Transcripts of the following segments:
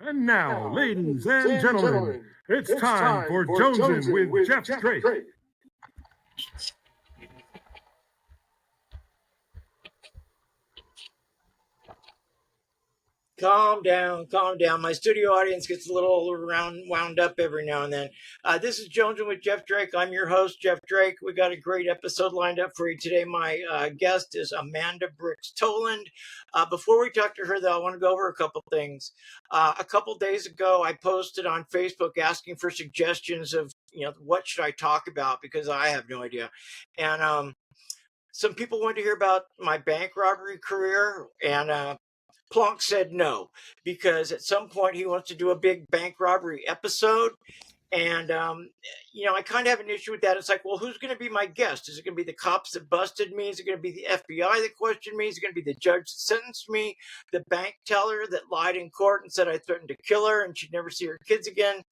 And now, ladies and gentlemen, it's time for Jonesin' with Jeff Drake. Calm down, calm down. My studio audience gets a little wound up every now and then. This is Jonesin' with Jeff Drake. I'm your host, Jeff Drake. We got a great episode lined up for you today. My guest is Amanda Brixtoland. Before we talk to her, though, I want to go over a couple things. A couple days ago, I posted on Facebook asking for suggestions of, what should I talk about, because I have no idea. And some people wanted to hear about my bank robbery career, and Plonk said no, because at some point he wants to do a big bank robbery episode. And, I kind of have an issue with that. It's like, well, who's going to be my guest? Is it going to be the cops that busted me? Is it going to be the FBI that questioned me? Is it going to be the judge that sentenced me? The bank teller that lied in court and said I threatened to kill her and she'd never see her kids again?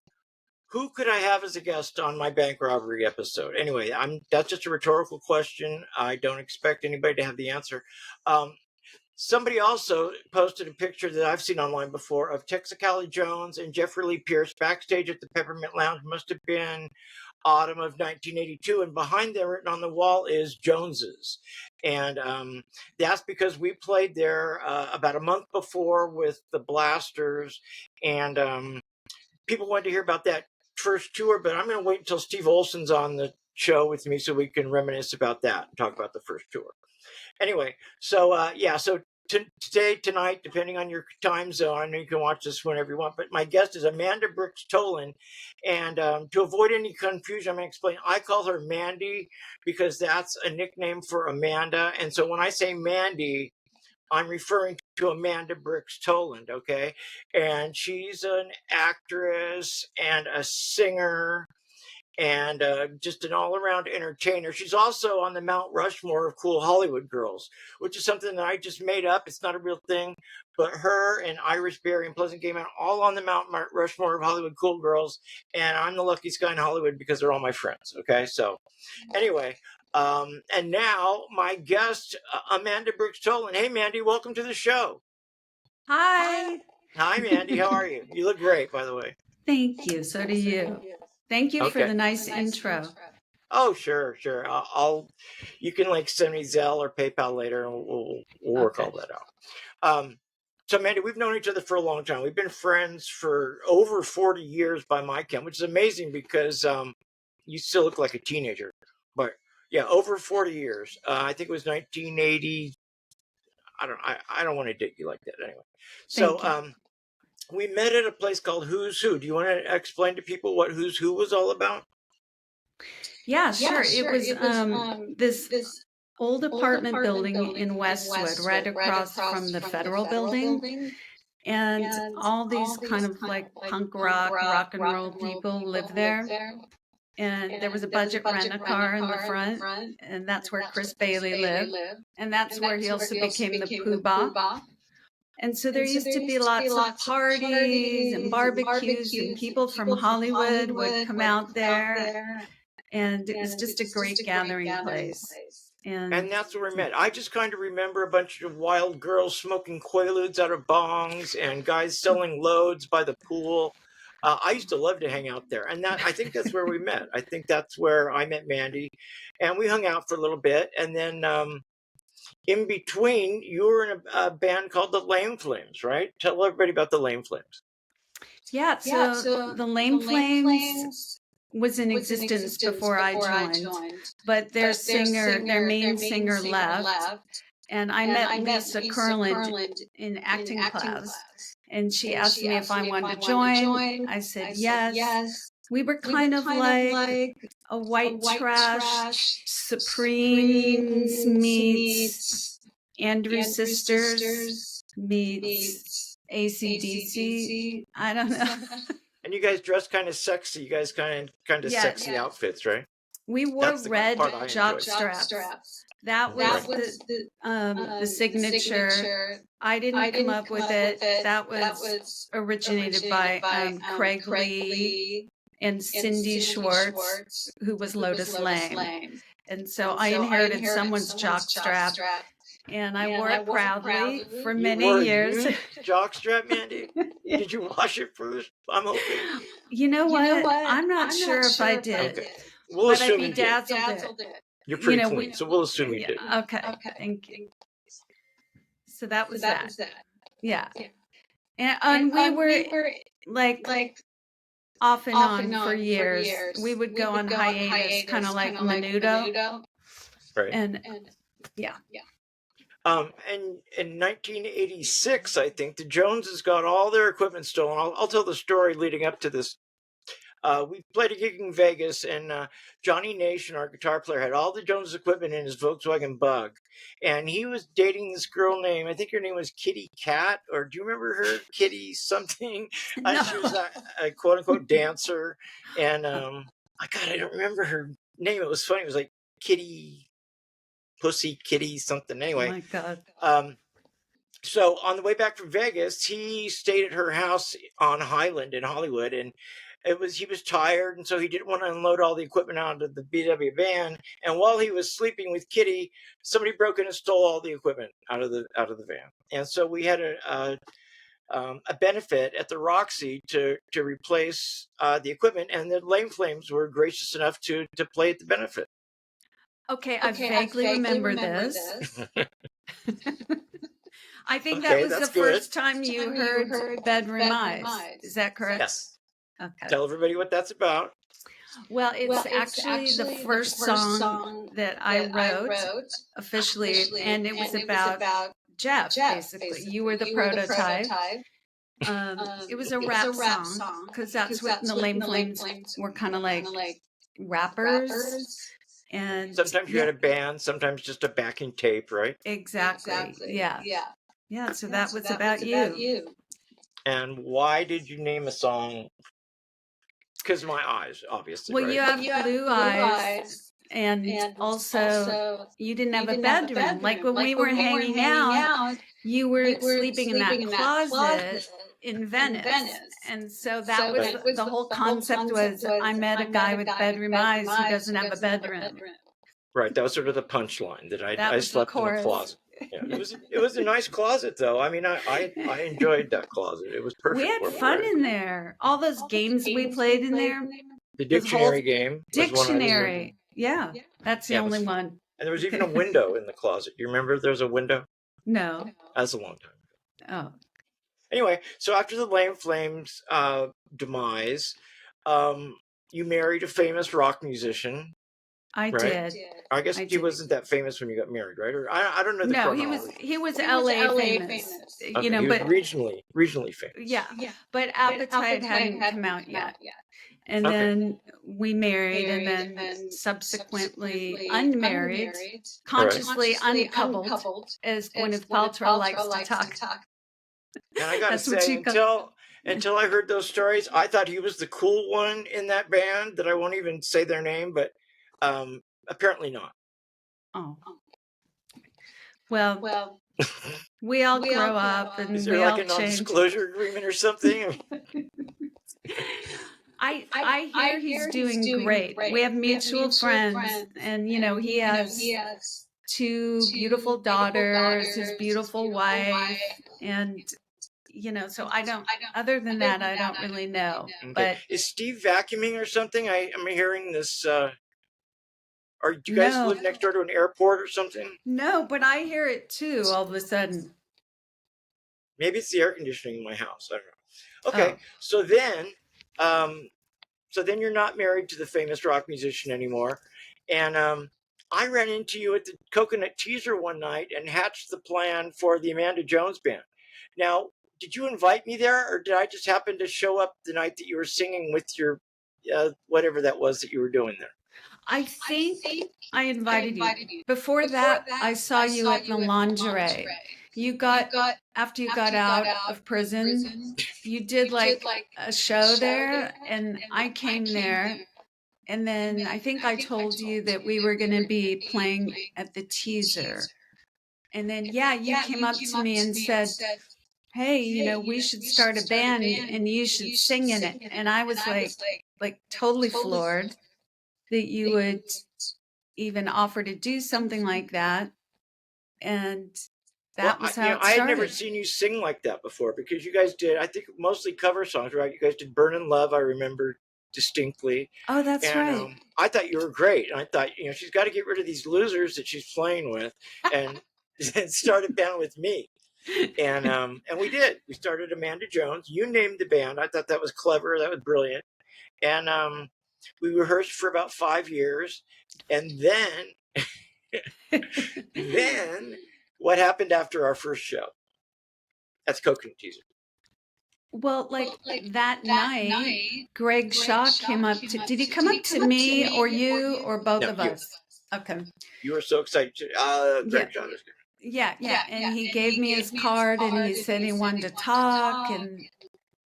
Who could I have as a guest on my bank robbery episode? Anyway, that's just a rhetorical question. I don't expect anybody to have the answer. Somebody also posted a picture that I've seen online before of Texacali Jones and Jeffrey Lee Pierce backstage at the Peppermint Lounge. Must have been autumn of 1982. And behind them, written on the wall, is Jones's. And that's because we played there about a month before with the Blasters. And people wanted to hear about that first tour, but I'm going to wait until Steve Olson's on the show with me so we can reminisce about that and talk about the first tour. Anyway, so today, tonight, depending on your time zone, I know you can watch this whenever you want, but my guest is Amanda Brixtoland. And to avoid any confusion, I'm going to explain. I call her Mandy because that's a nickname for Amanda. And so when I say Mandy, I'm referring to Amanda Brixtoland, okay? And she's an actress and a singer and just an all-around entertainer. She's also on the Mount Rushmore of cool Hollywood girls, which is something that I just made up. It's not a real thing, but her and Iris Berry and Pleasant Gay Man all on the Mount Rushmore of Hollywood cool girls, and I'm the luckiest guy in Hollywood because they're all my friends, okay? So anyway, and now my guest, Amanda Brixtoland. Hey, Mandy, welcome to the show. Hi. Hi, Mandy. How are you? You look great, by the way. Thank you. So do you. Thank you for the nice intro. Oh, sure. You can send me Zelle or PayPal later and we'll work all that out. So Mandy, we've known each other for a long time. We've been friends for over 40 years by my count, which is amazing because you still look like a teenager. But yeah, over 40 years. I think it was 1980. I don't want to date you like that anyway. So we met at a place called Who's Who. Do you want to explain to people what Who's Who was all about? Yeah, sure. It was this old apartment building in Westwood, right across from the Federal Building. And all these kind of punk rock and roll people lived there. And there was a budget rent-a-car in the front, and that's where Chris Bailey lived. And that's where he also became the Poobah. And so there used to be lots of parties and barbecues, and people from Hollywood would come out there. And it was just a great gathering place. And that's where we met. I just kind of remember a bunch of wild girls smoking Quaaludes out of bongs and guys selling loads by the pool. I used to love to hang out there. And I think that's where we met. I think that's where I met Mandy. And we hung out for a little bit. And then in between, you were in a band called the Lame Flames, right? Tell everybody about the Lame Flames. Yeah, so the Lame Flames was in existence before I joined, but their main singer left, and I met Lisa Kurland in acting class, and she asked me if I wanted to join. I said yes. We were kind of like a white trash Supremes meets Andrew Sisters meets AC/DC. I don't know. And you guys dressed kind of sexy. You guys kind of sexy outfits, right? We wore red jock straps. That was the signature. I didn't come up with it. That was originated by Craig Lee and Cindy Schwartz, who was Lotus Lame. And so I inherited someone's jock strap. and I wore it proudly for You many wore a years. used jockstrap, Mandy? Did you wash it first? I'm hoping. You know what? I'm not sure if I did. Okay. We'll But I'd assume be you did. dazzled it. You're pretty know, clean, so we'll assume you did. Okay, thank you. So that was that. Yeah. And we were like off and on for years. We would go on hiatus, kind of like Menudo. Right. And yeah. And in 1986, I think the Joneses got all their equipment stolen. I'll tell the story leading up to this. We played a gig in Vegas, and Johnny Nation, our guitar player, had all the Jones equipment in his Volkswagen Bug, and he was dating this girl named, I think her name was Kitty Cat, or do you remember her? Kitty something. No. She was a quote unquote dancer, and I don't remember her name. It was funny. It was like Kitty, Pussy Kitty something. Anyway. Oh my God. So on the way back from Vegas, he stayed at her house on Highland in Hollywood, and he was tired, and so he didn't want to unload all the equipment onto the VW van. And while he was sleeping with Kitty, somebody broke in and stole all the equipment out of the van. And so we had a benefit at the Roxy to replace the equipment, and the Lame Flames were gracious enough to play at the benefit. Okay, I vaguely remember this. I think that was the first time you heard Bedroom Eyes. Is that correct? Yes. Okay. Tell everybody what that's about. Well, it's actually the first song that I wrote officially, and it was about Jeff, basically. You were the prototype. It was a rap song, because that's what the Lame Flames were kind of like rappers. And sometimes you had a band, sometimes just a backing tape, right? Exactly. Yeah. Yeah, so that was about you. And why did you name a song? Because of my eyes, obviously. Well, right? you have blue eyes, and also you didn't have a bedroom. Like when we were hanging out, you were sleeping in that closet in Venice. And so that was the whole concept was I met a guy with bedroom eyes who doesn't have a bedroom. Right, that was sort of the punchline that I slept in a closet. Yeah, it was a nice closet, though. I mean, I enjoyed that closet. It was perfect. We had fun in there. All those games we played in there. The dictionary game. Dictionary. Yeah, that's the only one. And there was even a window in the closet. You remember there was a window? No. That's a long time ago. Oh. Anyway, so after the Lame Flames demise, you married a famous rock musician. I did. I guess he wasn't that famous when you got married, right? Or I don't know. No, he was LA famous. Okay, you know, he was but regionally famous. Yeah, but Appetite hadn't come out yet. And then we married, and then subsequently unmarried, consciously uncoupled, as Gwyneth Paltrow likes to talk. And I gotta say, until I heard those stories, I thought he was the cool one in that band. That I won't even say their name, but apparently not. Oh. Well, we all grow up, and is there we like all a non-disclosure agreement or something? I hear he's doing great. We have mutual friends, and you know he has two beautiful daughters, his beautiful wife, and you know. So I don't. Other than that, I don't really know. Okay. But is Steve vacuuming or something? I'm hearing this. Or do you guys live next door to an airport or something? No, but I hear it too all of a sudden. Maybe it's the air conditioning in my house. I don't know. Okay, so then you're not married to the famous rock musician anymore, and I ran into you at the Coconut Teaser one night and hatched the plan for the Amanda Jones Band. Now, did you invite me there, or did I just happen to show up the night that you were singing with your whatever that was that you were doing there? I think I invited you. Before that, I saw you at the lingerie. You got, after you got out of prison, you did like a show there, and I came there. And then I think I told you that we were going to be playing at the Teaser. And then, you came up to me and said, hey, you know, we should start a band and you should sing in it. And I was like totally floored that you would even offer to do something like that. And that was how it I had never started. seen you sing like that before, because you guys did, I think, mostly cover songs, right? You guys did "Burn in Love," I remember distinctly. Oh, that's And right. I thought you were great. And I thought, she's got to get rid of these losers that she's playing with, and start a band with me. And we did. We started Amanda Jones. You named the band. I thought that was clever. That was brilliant. And we rehearsed for about 5 years, and then what happened after our first show? That's Coconut Teaser. Well, like that night, Greg Shaw came up to. Did he come up to me or you or both No, of you. us? Okay. You were so excited. Greg Shaw. Yeah. And he gave me his card and he said he wanted to talk,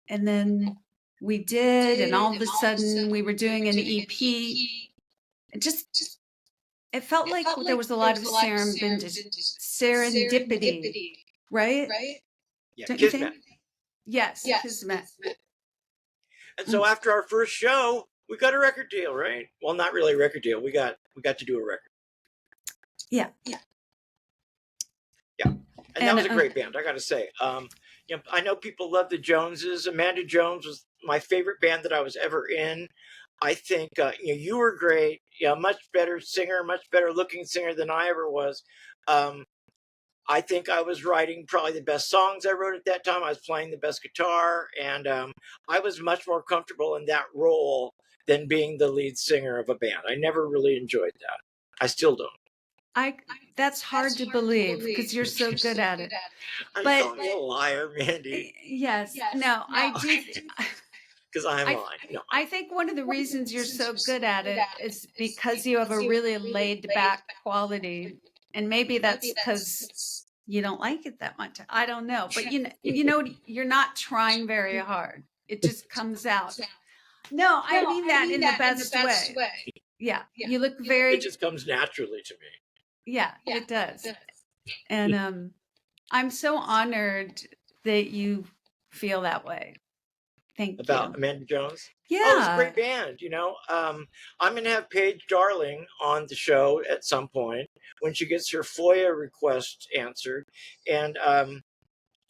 and then we did, and all of a sudden we were doing an EP. It felt like there was a lot of serendipity, right? Yeah, Don't you Kismet. think? Yes, Kismet. And so after our first show, we got a record deal, right? Well, not really a record deal. We got to do a record. Yeah. And that was a great band, I got to say. I know people love the Joneses. Amanda Jones was my favorite band that I was ever in. I think you were great. Much better singer, much better looking singer than I ever was. I think I was writing probably the best songs I wrote at that time. I was playing the best guitar, and I was much more comfortable in that role than being the lead singer of a band. I never really enjoyed that. I still don't. That's hard to believe because you're so good at it. I'm calling you a liar, Mandy. Yes. No, I do. Because I'm lying. No. I think one of the reasons you're so good at it is because you have a really laid back quality. And maybe that's because you don't like it that much. I don't know. But you're not trying very hard. It just comes out. No, I mean that in the best way. Yeah. You look very. It just comes naturally to me. Yeah, it does. And I'm so honored that you feel that way. Thank you. About Amanda Jones? Yeah. Oh, it's a great band, I'm going to have Paige Darling on the show at some point when she gets her FOIA request answered. And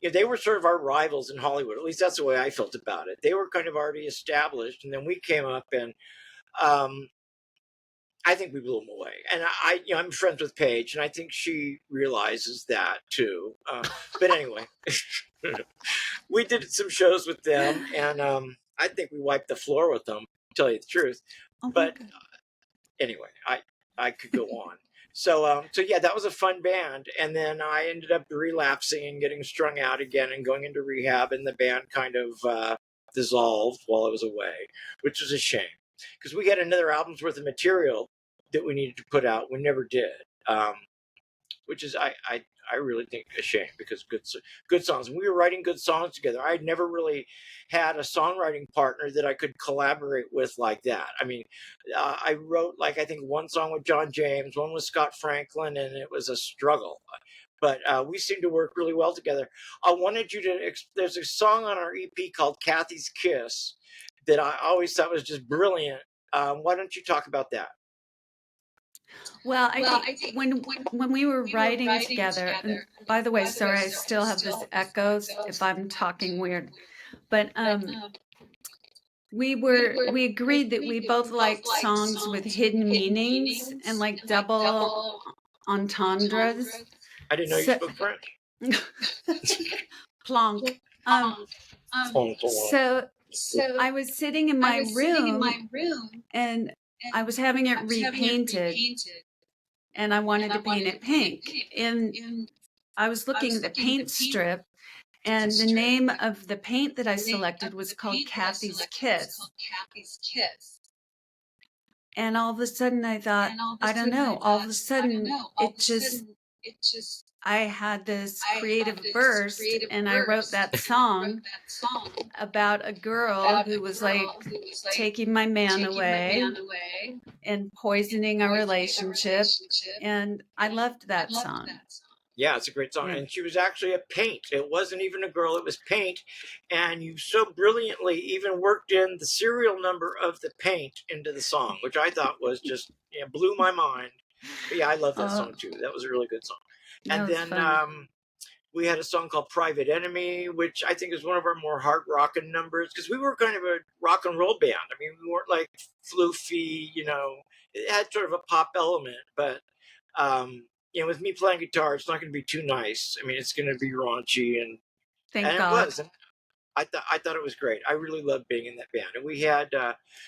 they were sort of our rivals in Hollywood. At least that's the way I felt about it. They were kind of already established, and then we came up, and I think we blew them away. And I'm friends with Paige, and I think she realizes that too. But anyway, we did some shows with them, and I think we wiped the floor with them, to tell you the truth. But anyway, I could go on. So yeah, that was a fun band. And then I ended up relapsing and getting strung out again and going into rehab, and the band kind of dissolved while I was away, which was a shame because we had another album's worth of material that we needed to put out. We never did, which is I really think a shame because good songs. And we were writing good songs together. I had never really had a songwriting partner that I could collaborate with like that. I mean, I wrote I think one song with John James, one with Scott Franklin, and it was a struggle. But we seemed to work really well together. I wanted you to. There's a song on our EP called "Kathy's Kiss" that I always thought was just brilliant. Why don't you talk about that? Well, I think when we were writing together, and by the way, sorry, I still have this echoes if I'm talking weird, but we agreed that we both liked songs with hidden meanings and like double entendres. I didn't know you spoke French. Plonk. So I was sitting in my room and I was having it repainted. And I wanted to paint it pink. And I was looking at the paint strip, and the name of the paint that I selected was called Kathy's Kiss. And all of a sudden I thought, I don't know, all of a sudden I had this creative burst, and I wrote that song about a girl who was taking my man away and poisoning our relationship. And I loved that song. Yeah, it's a great song. And she was actually a paint. It wasn't even a girl, it was paint. And you so brilliantly even worked in the serial number of the paint into the song, which I thought was just blew my mind. But yeah, I love that song too. That was a really good song. And That was then fun. we had a song called Private Enemy, which I think is one of our more hard rocking numbers because we were kind of a rock and roll band. I mean, we weren't like floofy, it had sort of a pop element, but with me playing guitar, it's not going to be too nice. I mean, it's going to be raunchy, Thank and it God. was. And I thought it was great. I really loved being in that band. And we had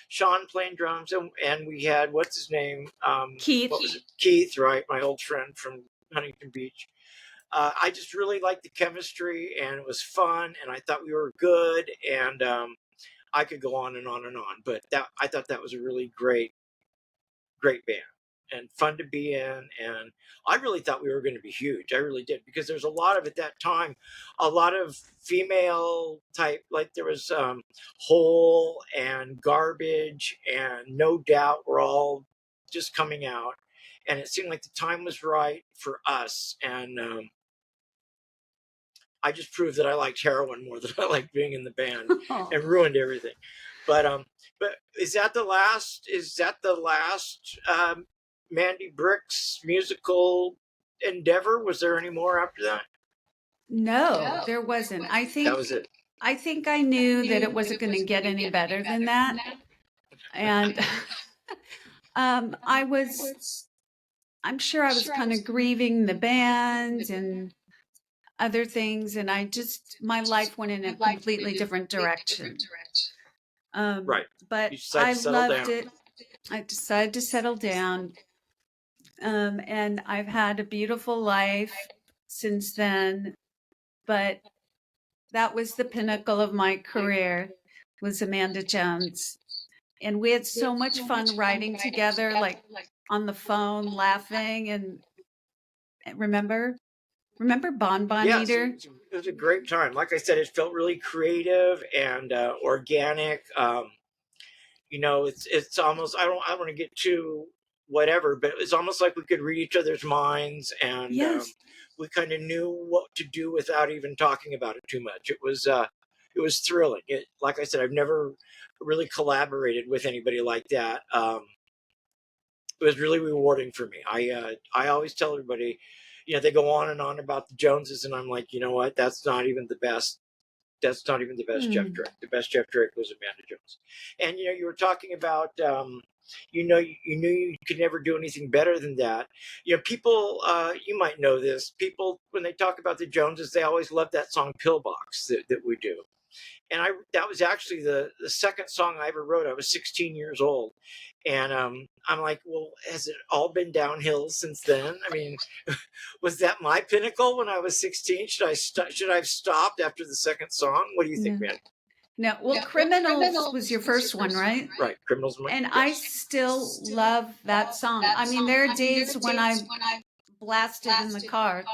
Sean playing drums, and we had what's his name? Keith. What was it? Keith, right? My old friend from Huntington Beach. I just really liked the chemistry, and it was fun, and I thought we were good, and I could go on and on and on. But I thought that was a really great band and fun to be in. And I really thought we were going to be huge. I really did, because there's a lot of, at that time, a lot of female type, like there was Hole and Garbage and No Doubt were all just coming out. And it seemed like the time was right for us. And I just proved that I liked heroin more than I liked being in the band and ruined everything. But is that the last? Mandy Brick's musical endeavor? Was there any more after that? No, there wasn't. I That think was it. I knew that it wasn't going to get any better than that. And I'm sure I was kind of grieving the band and other things, and my life went in a completely different direction. Right. But I loved it. I decided to settle down. And I've had a beautiful life since then. But that was the pinnacle of my career, was Amanda Jones. And we had so much fun writing together, like on the phone, laughing. And remember Bonbon Eater? It was a great time. Like I said, it felt really creative and organic. It's almost, I don't want to get too whatever, but it's almost like we could read each other's minds, and Yes. we kind of knew what to do without even talking about it too much. It was thrilling. Like I said, I've never really collaborated with anybody like that. It was really rewarding for me. I always tell everybody, they go on and on about the Joneses, and I'm like, you know what? That's not even the best. That's not even the best Jeff Drake. The best Jeff Drake was Amanda Jones. And you were talking about you knew you could never do anything better than that. People, you might know this. People, when they talk about the Joneses, they always love that song "Pillbox" that we do. And that was actually the second song I ever wrote. I was 16 years old, and I'm like, well, has it all been downhill since then? I mean, was that my pinnacle when I was 16? Should I have stopped after the second song? What do you think, man? No, well, Criminals was your first one, right? Right, Criminals. And yes. I still love that song. I mean, there are days when I blasted in the car.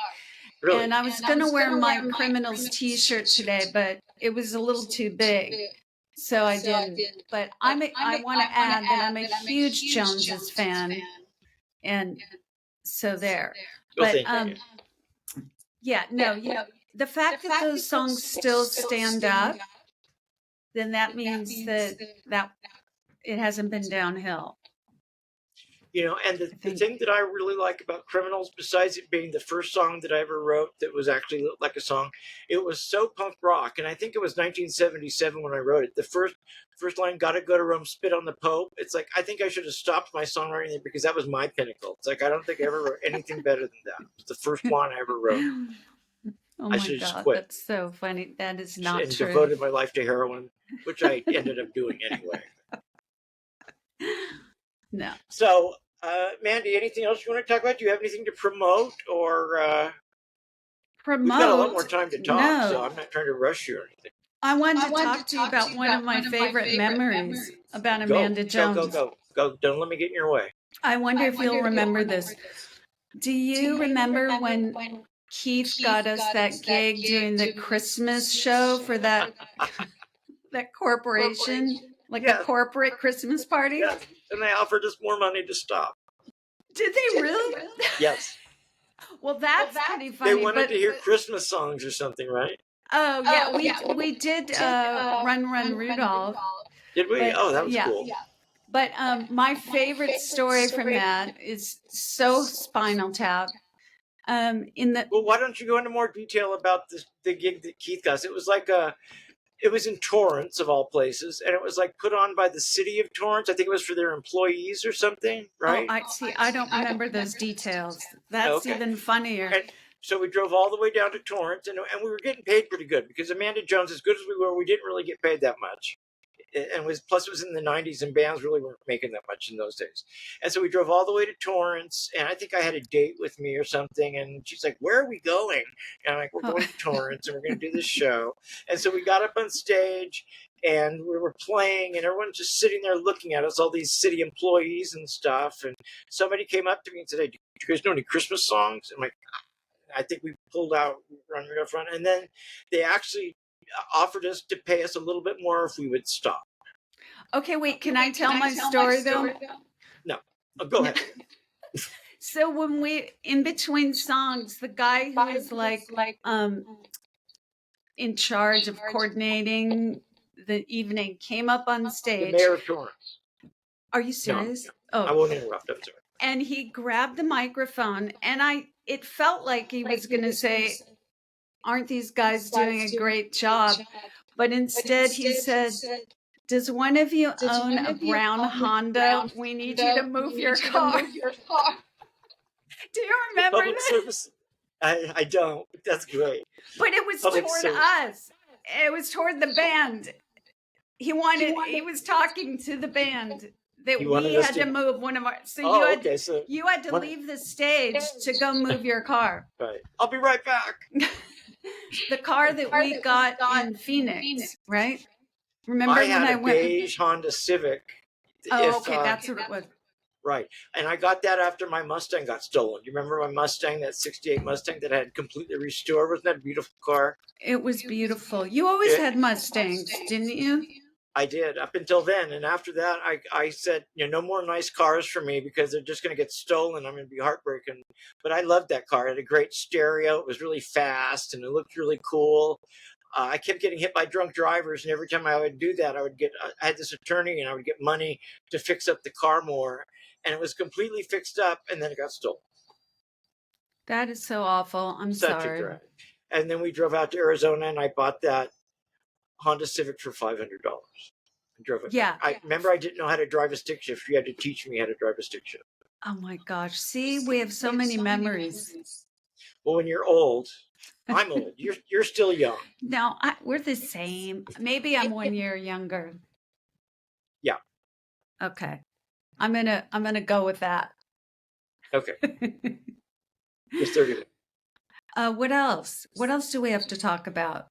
Really? And I was going to wear my Criminals t-shirt today, but it was a little too big. So I didn't. But I want to add that I'm a huge Joneses fan. And so there. But the fact that those songs still stand up, then that means that it hasn't been downhill. And the thing that I really like about Criminals, besides it being the first song that I ever wrote that was actually like a song, it was so punk rock. And I think it was 1977 when I wrote it. The first line, "Gotta go to Rome, spit on the Pope." It's like, I think I should have stopped my songwriting there, because that was my pinnacle. It's like, I don't think I ever wrote anything better than that. It was the first one I ever wrote. Oh my God, that's so funny. That is not and true. Devoted my life to heroin, which I ended up doing anyway. No. So, Mandy, anything else you want to talk about? Do you have anything to promote or promote? We've got a lot more time to talk, so I'm not trying to rush you or anything. I wanted to talk to you about one of my favorite memories about Amanda Jones. Go. Don't let me get in your way. I wonder if you'll remember this. Do you remember when Keith got us that gig during the Christmas show for that corporation? Like a corporate Christmas party? Yes. And they offered us more money to stop. Did they really? Yes. Well, that's pretty funny. They wanted to hear Christmas songs or something, right? Oh, yeah. We did Run, Run, Rudolph. Did we? That was cool. But my favorite story from that is so Spinal Tap. In the Well, why don't you go into more detail about the gig that Keith does? It was like it was in Torrance of all places, and it was like put on by the city of Torrance. I think it was for their employees or something, right? I see. I don't remember those details. That's Okay. even funnier. And so we drove all the way down to Torrance, and we were getting paid pretty good because Amanda Jones, as good as we were, we didn't really get paid that much. And plus it was in the 90s, and bands really weren't making that much in those days. And so we drove all the way to Torrance, and I think I had a date with me or something, and she's like, "Where are we going?" And I'm like, "We're going to Torrance, and we're going to do this show." And so we got up on stage, and we were playing, and everyone's just sitting there looking at us, all these city employees and stuff. And somebody came up to me and said, "Hey, do you guys know any Christmas songs?" I'm like, I think we pulled out Run Rudolph Run, and then they actually offered us to pay us a little bit more if we would stop. Okay, wait, can I tell my story though? No, go ahead. So when we, in between songs, the guy who was like in charge of coordinating the evening came up on stage. The mayor of Torrance. Are you serious? No, I won't interrupt. I'm sorry. And he grabbed the microphone, and it felt like he was going to say, "Aren't these guys doing a great job?" But instead he said, "Does one of you own a brown Honda? We need you to move your car." Do you remember Public that? service. I don't. That's great. But it was Public toward service. us. It was toward the band. He was talking to the band that we had to move one of our. So you had to leave the stage to go move your car. Right. I'll be right back. The car that we got in Phoenix, right? Remember when I went? Beige Honda Civic. Oh, okay, that's what it was. Right. And I got that after my Mustang got stolen. You remember my Mustang, that 68 Mustang that I had completely restored? Wasn't that a beautiful car? It was beautiful. You always had Mustangs, didn't you? I did, up until then. And after that, I said, no more nice cars for me because they're just going to get stolen. I'm going to be heartbroken. But I loved that car. It had a great stereo. It was really fast, and it looked really cool. I kept getting hit by drunk drivers, and every time I would do that, I had this attorney, and I would get money to fix up the car more. And it was completely fixed up, and then it got stolen. That is so awful. I'm Such sorry. a drag. And then we drove out to Arizona, and I bought that Honda Civic for $500. I drove it. Yeah. I remember I didn't know how to drive a stick shift. You had to teach me how to drive a stick shift. Oh my gosh. See, we have so many memories. Well, when you're old, I'm old. You're still young. No, we're the same. Maybe I'm 1 year younger. Yeah. Okay. I'm gonna go with that. Okay. It's 30. What else? What else do we have to talk about?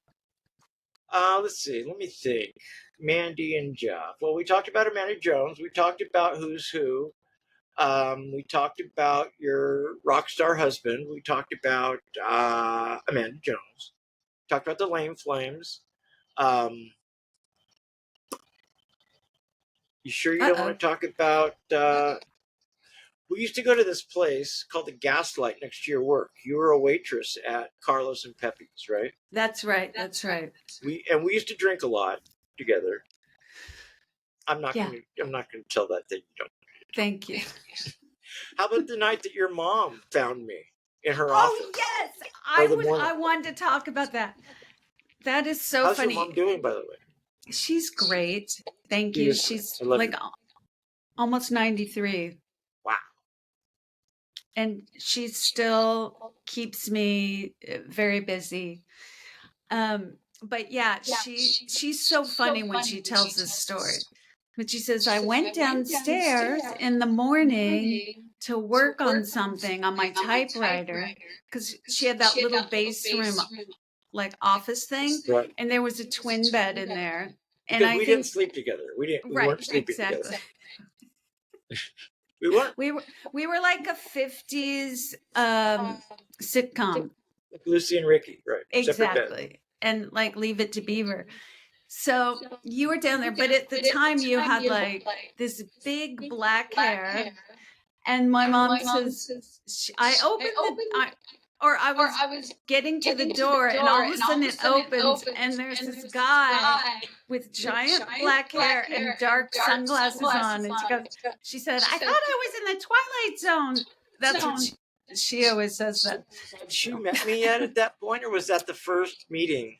Let's see. Let me think. Mandy and Jeff. Well, we talked about Amanda Jones. We talked about Who's Who. We talked about your rock star husband. We talked about Amanda Jones. Talked about the Lame Flames. You sure you don't want to talk about... we used to go to this place called the Gaslight next to your work. You were a waitress at Carlos and Pepe's, right? That's right. That's right. We used to drink a lot together. I'm not going to tell that thing. You don't. Thank you. How about the night that your mom found me in her office? Oh yes, I wanted to talk about that. That is so funny. How's your mom doing, by the way? She's great. Thank you. She's like almost 93. Wow. And she still keeps me very busy. But yeah, she's so funny when she tells this story. But she says, I went downstairs in the morning to work on something on my typewriter because she had that little base room, like office thing. Right. And there was a twin bed in there. And we didn't sleep together. We weren't sleeping together. We weren't. We were like a 50s sitcom. Like Lucy and Ricky, right? Exactly. And like Leave It to Beaver. So you were down there, but at the time you had like this big black hair. And my mom says, I was getting to the door, and all of a sudden it opens, and there's this guy with giant black hair and dark sunglasses on. And she said, I thought I was in the Twilight Zone. She always says that. Had she met me yet at that point, or was that the first meeting?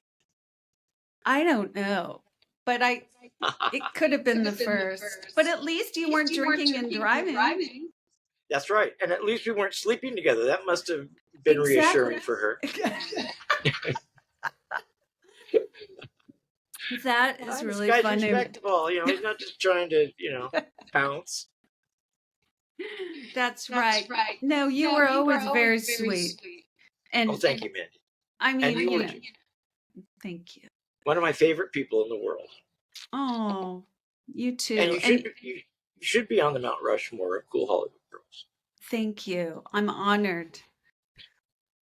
I don't know, but it could have been the first. But at least you weren't drinking and driving. That's right. And at least we weren't sleeping together. That must have been reassuring for her. That is really this guy's funny. respectable. He's not just trying to, pounce. That's right. No, you were always very sweet. And thank you, Mandy. I mean, and you thank you. One of my favorite people in the world. Oh, you too. And you should be on the Mount Rushmore of cool Hollywood girls. Thank you. I'm honored.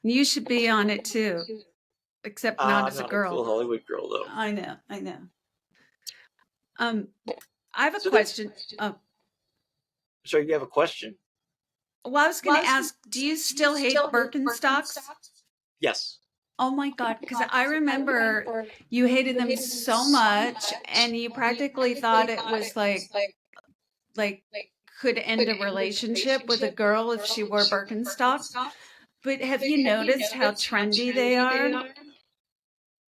You should be on it too, except not as a girl. A cool Hollywood girl, though. I know. I have a question. So you have a question? Well, I was going to ask, do you still hate Birkenstocks? Yes. Oh my God, because I remember you hated them so much, and you practically thought it was like could end a relationship with a girl if she wore Birkenstocks. But have you noticed how trendy they are?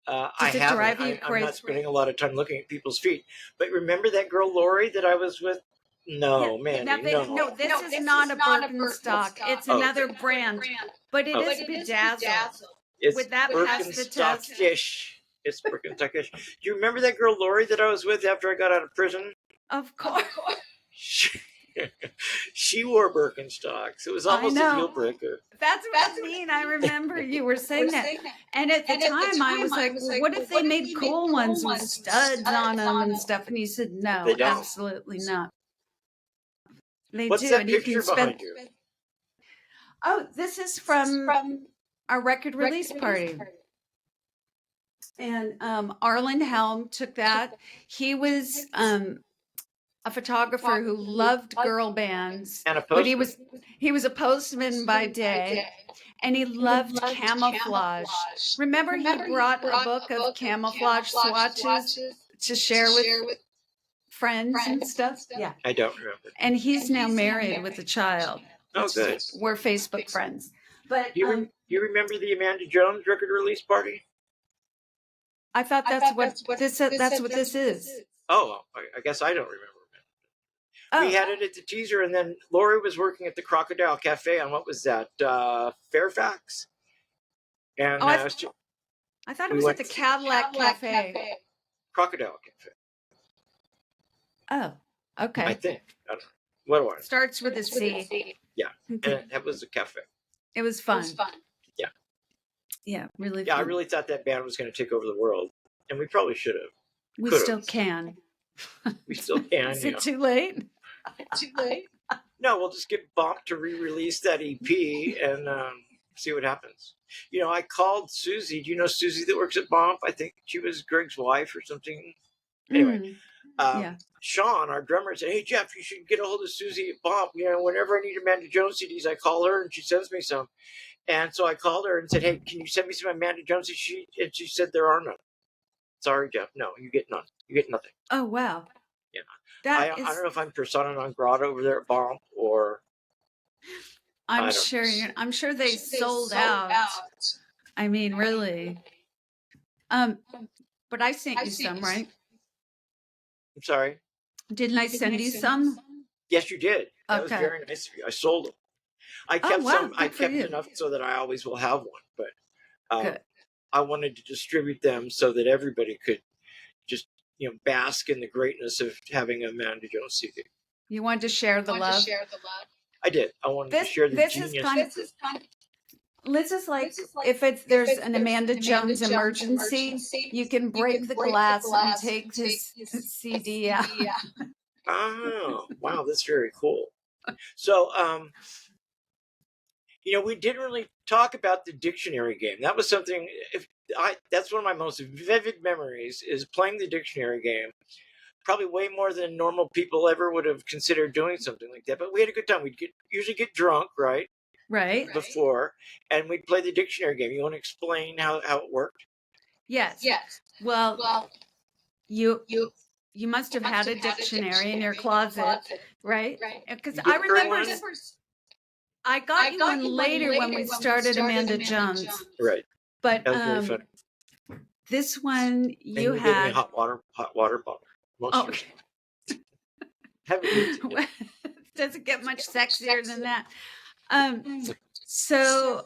I haven't. Drive you I'm crazy? not spending a lot of time looking at people's feet. But remember that girl Lori that I was with? No, man. No, this is not a Birkenstock. It's another brand, but it is bedazzled. Would that pass the test? Birkenstock-ish. It's Birkenstock-ish. Do you remember that girl Lori that I was with after I got out of prison? Of course. She wore Birkenstocks. It was almost a deal breaker. That's what I mean. I remember you were saying that. And at the time, I was like, well, what if they made cool ones with studs on them and stuff? And you said, no, absolutely not. They What's do. that and picture you can behind you? Oh, this is from our record release party. And Arlen Helm took that. He was a photographer who loved girl bands, and but he was a postman by day, and he loved camouflage. Remember, he brought a book of camouflage swatches to share with friends and stuff. Yeah, I don't remember. And he's now married with a child. Oh, good. We're Facebook friends. But you remember the Amanda Jones record release party? I thought that's what this is. Oh, I guess I don't remember. Oh. We had it at the teaser, and then Lori was working at the Crocodile Cafe on what was that, Fairfax? And I thought it was at the Cadillac Cafe. Crocodile Cafe. Oh, okay. I think. I don't know. What do I know? Starts with a C. Yeah, and that was a cafe. It was fun. Yeah. Yeah, really fun. Yeah, I really thought that band was going to take over the world, and we probably should have. We still can. We still can. Is it too late? No, we'll just get Bump to re-release that EP and see what happens. I called Susie. Do you know Susie that works at Bump? I think she was Greg's wife or something. Anyway, Sean, our drummer, said, "Hey Jeff, you should get a hold of Susie at Bump. Whenever I need Amanda Jones CDs, I call her and she sends me some." And so I called her and said, "Hey, can you send me some Amanda Jones CDs?" And she said, "There are none." Sorry, Jeff. No, you get none. You get nothing. Oh wow. Yeah. I don't know if I'm persona non grata over there at Bump or. I'm sure they sold out. I mean, really. But I sent you some, right? I'm sorry. Didn't I send you some? Yes, you did. That was very nice of you. I sold them. I kept some. I kept enough so that I always will have one. But I wanted to distribute them so that everybody could just bask in the greatness of having a Amanda Jones CD. You wanted to share the love. I did. I wanted to share the genius. This is like if there's an Amanda Jones emergency, you can break the glass and take this CD out. Oh, wow, that's very cool. So, we didn't really talk about the dictionary game. That was something. That's one of my most vivid memories is playing the dictionary game. Probably way more than normal people ever would have considered doing something like that. But we had a good time. We'd usually get drunk, right? Right. Before, and we'd play the dictionary game. You want to explain how it worked? Yes. Well, you must have had a dictionary in your closet, right? Because I remember. I got you one later when we started Amanda Jones. Right. But That was very funny. this one you and you had. gave me a hot water bottle. Oh, Haven't used it. Doesn't get much sexier than that. So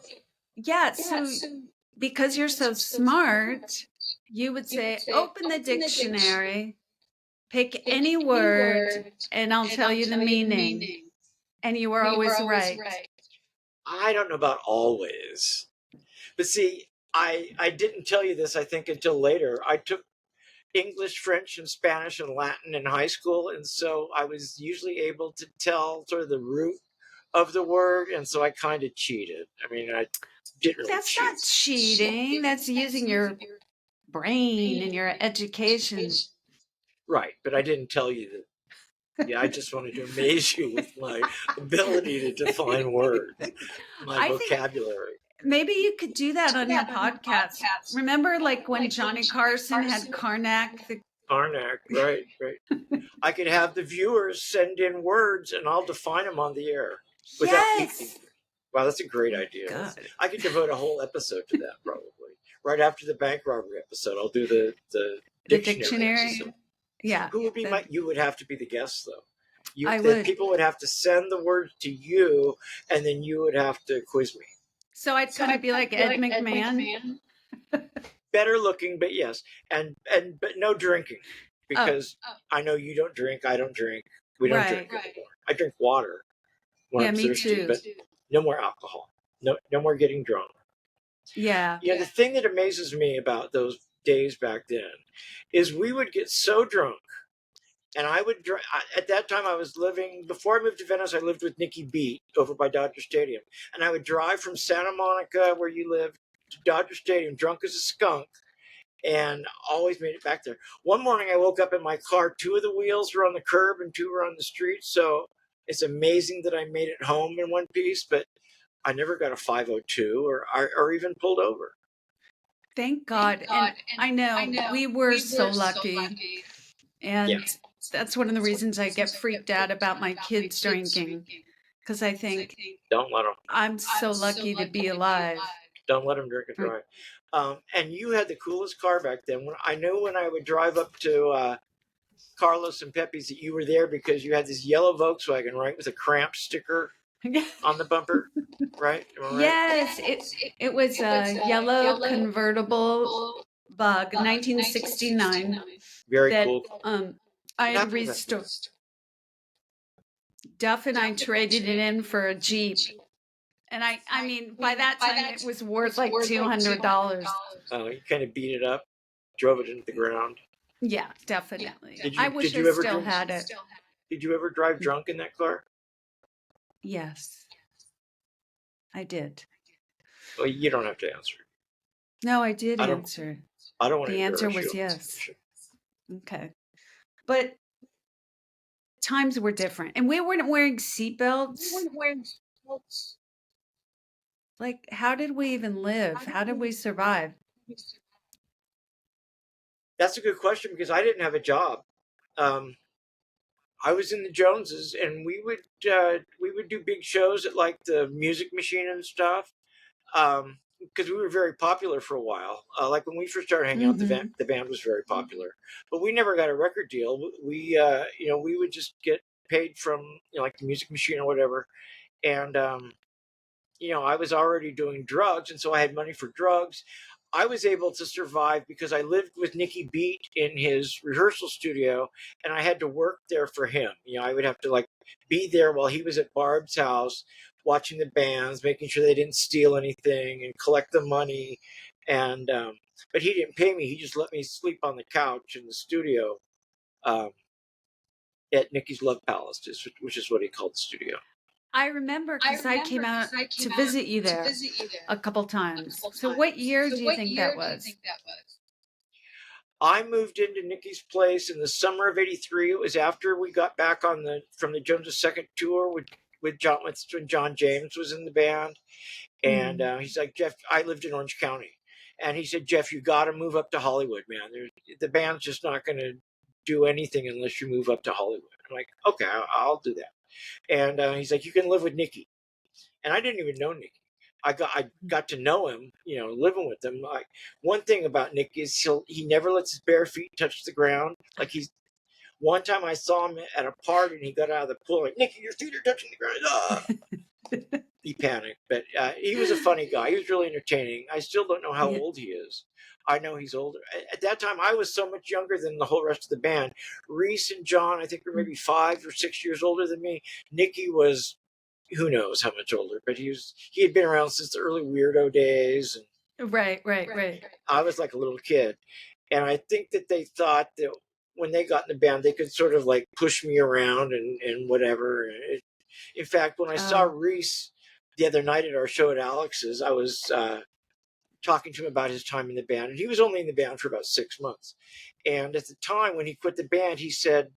because you're so smart, you would say, open the dictionary, pick any word, and I'll tell you the meaning. And you were always right. I don't know about always. But see, I didn't tell you this, I think, until later. I took English, French, and Spanish and Latin in high school. And so I was usually able to tell sort of the root of the word. And so I kind of cheated. I mean, I didn't really That's cheat. not cheating. That's using your brain and your education. Right. But I didn't tell you that. Yeah, I just wanted to amaze you with my ability to define words, my vocabulary. Maybe you could do that on your podcast. Remember, like when Johnny Carson had Karnak? Karnak, right. I could have the viewers send in words, and I'll define them on the air without teaching. Wow, that's a great idea. I could devote a whole episode to that, probably. Right after the bank robbery episode, I'll do the dictionary episode. Yeah. Who would be you would have to be the guest, though. I would. People would have to send the words to you, and then you would have to quiz me. So I'd kind of be like Ed McMahon. Better looking, but yes, but no drinking, because I know you don't drink, I don't drink, we don't drink anymore. I drink water when I'm thirsty, too. But no more alcohol, no more getting drunk. Yeah. The thing that amazes me about those days back then is we would get so drunk, and I would drive. At that time, I was living, before I moved to Venice, I lived with Nikki Beat over by Dodger Stadium, and I would drive from Santa Monica, where you live, to Dodger Stadium, drunk as a skunk, and always made it back there. One morning, I woke up in my car. 2 of the wheels were on the curb and 2 were on the street, so it's amazing that I made it home in one piece, but I never got a 502 or even pulled over. Thank God. And I know we were so lucky. And that's one of the reasons I get freaked out about my kids drinking. Because I think, don't let them. I'm so lucky to be alive. Don't let them drink and drive. And you had the coolest car back then. I knew when I would drive up to Carlos and Pepe's that you were there because you had this yellow Volkswagen, right, with a cramp sticker on the bumper, right? Yes, it was a yellow convertible Bug, 1969. Very cool. I had restored. Duff and I traded it in for a Jeep. And I mean, by that time it was worth like $200. Oh, you kind of beat it up, drove it into the ground. Yeah, definitely. I wish I still had it. Did you ever drive drunk in that car? Yes, I did. Well, you don't have to answer. No, I did answer. I don't want to. The answer was yes. Okay. But times were different. And we weren't wearing seatbelts. Like, how did we even live? How did we survive? That's a good question because I didn't have a job. I was in the Joneses, and we would do big shows at like the Music Machine and stuff, because we were very popular for a while. Like when we first started hanging out, the band was very popular, but we never got a record deal. We would just get paid from like the Music Machine or whatever, and I was already doing drugs, and so I had money for drugs. I was able to survive because I lived with Nicky Beat in his rehearsal studio, and I had to work there for him. I would have to like be there while he was at Barb's house, watching the bands, making sure they didn't steal anything, and collect the money. And but he didn't pay me; he just let me sleep on the couch in the studio at Nicky's Love Palace, which is what he called the studio. I remember because I came out to visit you there a couple times. So what year do you think that was? I moved into Nicky's place in the summer of '83. It was after we got back from the Joneses' second tour with John, when John James was in the band. And he's like, Jeff, I lived in Orange County. And he said, Jeff, you got to move up to Hollywood, man. The band's just not going to do anything unless you move up to Hollywood. I'm like, okay, I'll do that. And he's like, you can live with Nicky. and I didn't even know Nicky. I got to know him, living with him. Like, one thing about Nick is he never lets his bare feet touch the ground. Like, one time I saw him at a party and he got out of the pool like, Nicky, your feet are touching the ground. Ah! He panicked, but he was a funny guy. He was really entertaining. I still don't know how old he is. I know he's older. At that time, I was so much younger than the whole rest of the band. Reese and John, I think, were maybe 5 or 6 years older than me. Nicky was, who knows how much older, but he had been around since the early Weirdo days. And right. I was like a little kid. And I think that they thought that when they got in the band, they could sort of like push me around and whatever. In fact, when I saw Reese the other night at our show at Alex's, I was talking to him about his time in the band. And he was only in the band for about 6 months. And at the time when he quit the band, he said,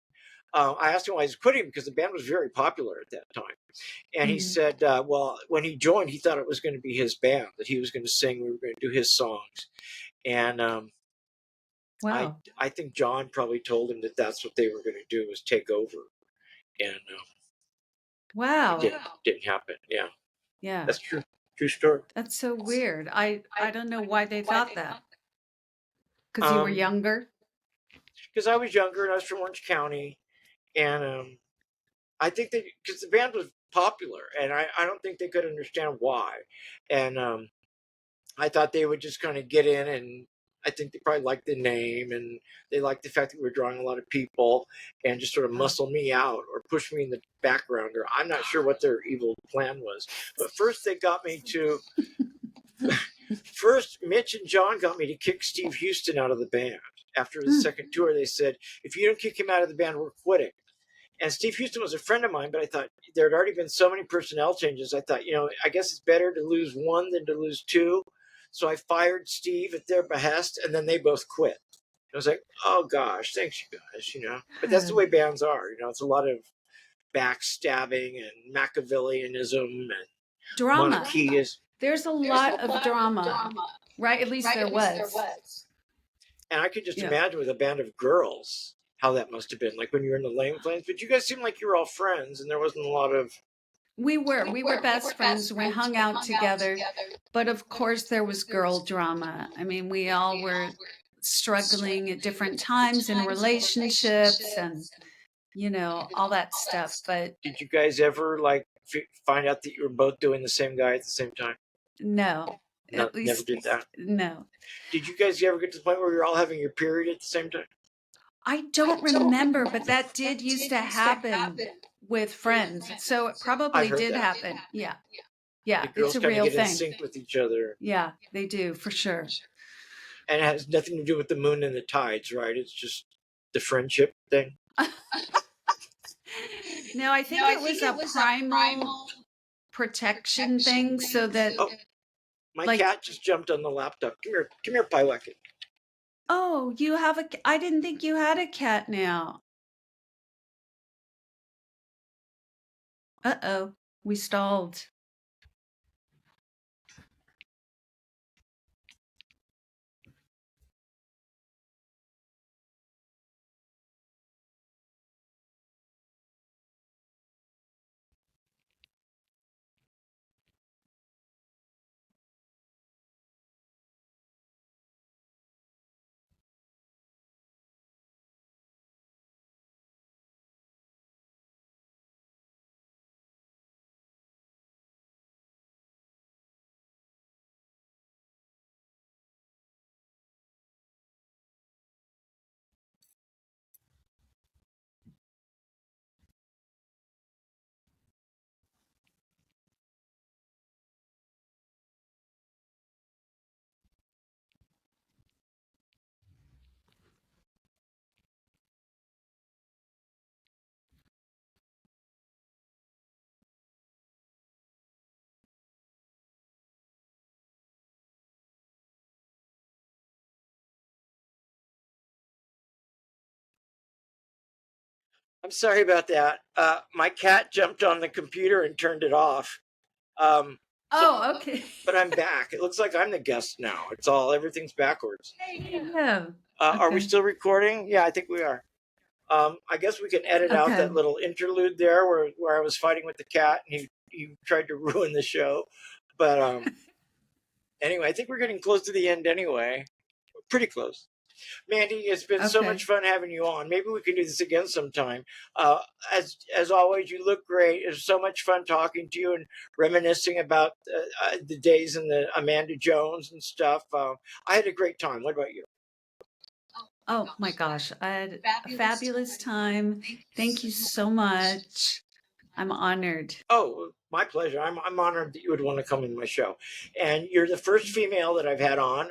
I asked him why he was quitting because the band was very popular at that time. And he said, well, when he joined, he thought it was going to be his band, that he was going to sing, we were going to do his songs. And wow. I think John probably told him that that's what they were going to do, was take over. And wow. It didn't happen. Yeah. Yeah. That's true. True story. That's so weird. I don't know why they thought that. Because you were younger? Because I was younger and I was from Orange County. And I think because the band was popular, and I don't think they could understand why. And I thought they would just kind of get in, and I think they probably liked the name, and they liked the fact that we were drawing a lot of people, and just sort of muscle me out or push me in the background, or I'm not sure what their evil plan was. But first they got me to, first Mitch and John got me to kick Steve Houston out of the band. After the second tour, they said, if you don't kick him out of the band, we're quitting. And Steve Houston was a friend of mine, but I thought there had already been so many personnel changes. I thought, I guess it's better to lose one than to lose two. So I fired Steve at their behest, and then they both quit. I was like, oh gosh, thanks you guys, But that's the way bands are, it's a lot of backstabbing and Machiavellianism and drama. There's a There's lot of drama, right? At least there was. And I could just imagine with a band of girls how that must have been, like when you were in the Lame Flames. But you guys seemed like you were all friends, and there wasn't a lot of... We were best friends. We hung out together. But of course, there was girl drama. I mean, we all were struggling at different times in relationships and, all that stuff. But did you guys ever find out that you were both doing the same guy at the same time? No. At least never did that? No. Did you guys ever get to the point where you're all having your period at the same time? I don't remember, but that did used to happen with friends. So it probably did happen. Yeah. Yeah, it's a real thing. Get in sync with each other. Yeah, they do, for sure. And it has nothing to do with the moon and the tides, right? It's just the friendship thing. No, I think it was a primal protection thing, so that... Oh, my cat just jumped on the laptop. Come here, Pyewacket. Oh, you have I didn't think you had a cat now. Uh-oh, we stalled. I'm sorry about that. My cat jumped on the computer and turned it off. Okay. But I'm back. It looks like I'm the guest now. Everything's backwards. Yeah. Are we still recording? Yeah, I think we are. I guess we can edit out that little interlude there where I was fighting with the cat and he you tried to ruin the show. But anyway, I think we're getting close to the end anyway. Pretty close. Mandy, it's been so much fun having you on. Maybe we can do this again sometime. Uh, as always, you look great. It was so much fun talking to you and reminiscing about the days in the Amanda Jones and stuff. I had a great time. What about you? Oh my gosh, I had a fabulous time. Thank you so much. I'm honored. Oh, my pleasure. I'm honored that you would want to come in my show. And you're the first female that I've had on.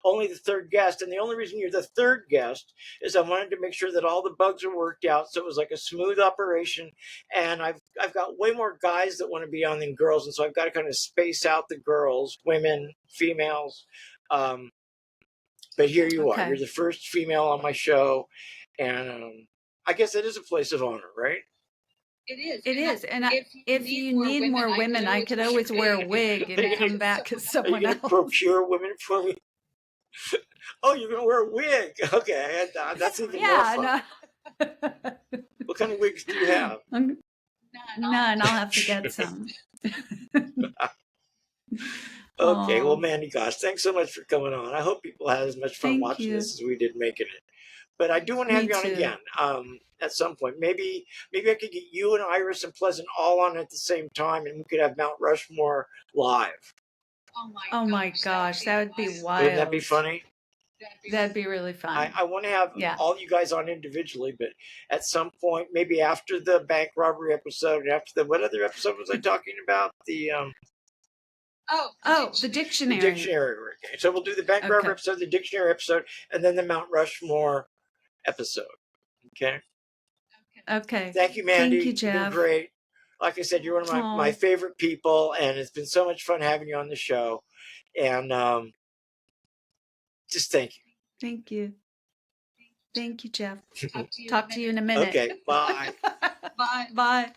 Only the third guest, and the only reason you're the third guest is I wanted to make sure that all the bugs are worked out, so it was like a smooth operation. And I've got way more guys that want to be on than girls, and so I've got to kind of space out the girls, women, females. But here you are. You're the first female on my show, and I guess it is a place of honor, right? It is. And if you need more women, I could always wear a wig and come back as someone else. Procure women for me. Oh, you're going to wear a wig. Okay, that's even more fun. No. What kind of wigs do you have? None. I'll have to get some. Okay, well, Mandy, gosh, thanks so much for coming on. I hope people had as much fun watching this as we did making it. But I do want to have you on again at some point. Maybe I could get you and Iris and Pleasant all on at the same time, and we could have Mount Rushmore live. Oh my gosh, that would be wild. Wouldn't that be funny? That'd be really fun. I want to have all you guys on individually, but at some point, maybe after the bank robbery episode, and after what other episode was I talking about? The the dictionary. The dictionary. Okay. So we'll do the bank robbery episode, the dictionary episode, and then the Mount Rushmore episode. Okay. Okay. Thank you, Mandy. Thank you, Jeff. You've been great. Like I said, you're one of my favorite people, and it's been so much fun having you on the show. And just thank you. Thank you. Thank you, Jeff. Talk to you in a minute. Okay. Bye. Bye.